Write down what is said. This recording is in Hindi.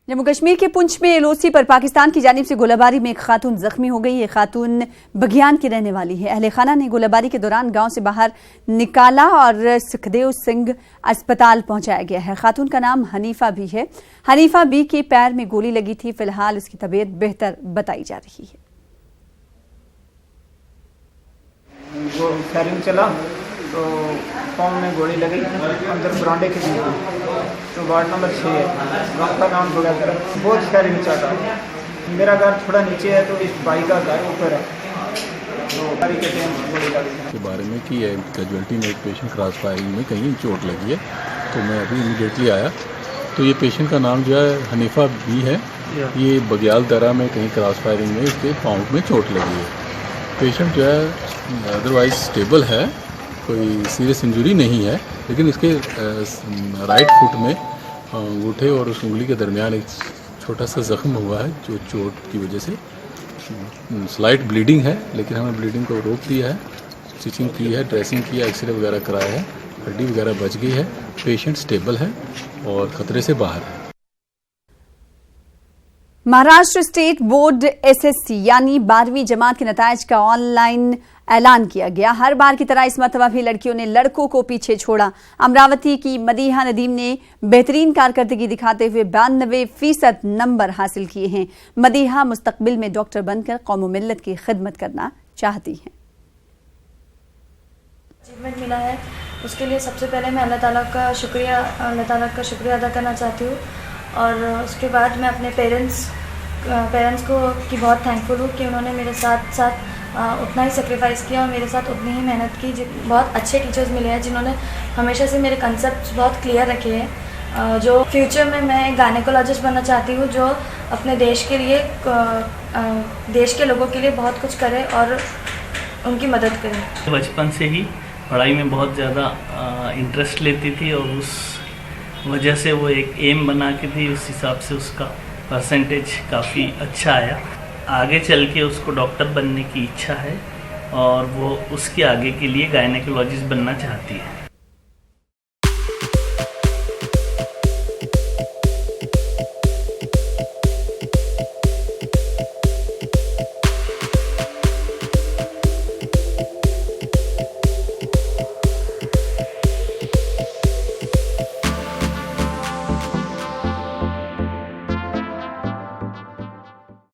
जम्मू कश्मीर के पुंछ में एलओसी पर पाकिस्तान की जानिब से गोलाबारी में एक खातून जख्मी हो गई। ये खातून बगियान की रहने वाली है। अहले खाना ने गोलाबारी के दौरान गांव से बाहर निकाला और सुखदेव सिंह अस्पताल पहुंचाया गया है। खातून का नाम हनीफा बी है। हनीफा बी के पैर में गोली लगी थी। फिलहाल उसकी तबीयत बेहतर बताई जा रही है। वो फायरिंग चला तो पाँव में गोली लगी, अंदर बरांडे के बीच। तो वार्ड नंबर 6 गाँव का नाम थोड़ा बहुत फायरिंग चला। मेरा घर थोड़ा नीचे है तो इस भाई का घर ऊपर है। तो गाड़ी के टाइम गोली लगी के बारे में कि कैजुअल्टी में एक पेशेंट क्रॉस फायरिंग में कहीं चोट लगी है, तो मैं अभी इमीडिएटली आया। तो ये पेशेंट का नाम जो है हनीफा बी है। ये बग्याल दरा में कहीं क्रॉस फायरिंग में इसके पाँव में चोट लगी है। पेशेंट जो है अदरवाइज स्टेबल है, कोई सीरियस इंजरी नहीं है, लेकिन इसके राइट फुट में अंगूठे और उस उंगली के दरमियान एक छोटा सा जख्म हुआ है, जो चोट की वजह से स्लाइट ब्लीडिंग है। लेकिन हमने ब्लीडिंग को रोक दिया है, स्टिचिंग की है, ड्रेसिंग की है, एक्सरे वगैरह कराया है, हड्डी वगैरह बच गई है। पेशेंट स्टेबल है और खतरे से बाहर है। महाराष्ट्र स्टेट बोर्ड एसएससी यानी 12वीं जमात के नतायज का ऑनलाइन ऐलान किया गया। हर बार की तरह इस मरतबा भी लड़कियों ने लड़कों को पीछे छोड़ा। अमरावती की मदीहा नदीम ने बेहतरीन कारकर्दगी दिखाते हुए 92% नंबर हासिल किए हैं। मदीहा मुस्तकबिल में डॉक्टर बनकर कौम मिल्लत की खिदमत करना चाहती हैं। अचीवमेंट मिला है उसके लिए सबसे पहले मैं अल्लाह ताला का शुक्रिया अदा करना चाहती हूँ। और उसके बाद मैं अपने पेरेंट्स को की बहुत थैंकफुल हूँ कि उन्होंने मेरे साथ उतना ही सेक्रीफाइस किया और मेरे साथ उतनी ही मेहनत की। बहुत अच्छे टीचर्स मिले हैं जिन्होंने हमेशा से मेरे कंसेप्ट बहुत क्लियर रखे हैं। जो फ्यूचर में मैं गायनेकोलॉजिस्ट बनना चाहती हूँ, जो अपने देश के लिए देश के लोगों के लिए बहुत कुछ करे और उनकी मदद करे। बचपन से ही पढ़ाई में बहुत ज़्यादा इंटरेस्ट लेती थी और उस वजह से वो एक एम बना के थी, उस हिसाब से उसका परसेंटेज काफ़ी अच्छा आया। आगे चल के उसको डॉक्टर बनने की इच्छा है और वो उसके आगे के लिए गायनेकोलॉजिस्ट बनना चाहती है।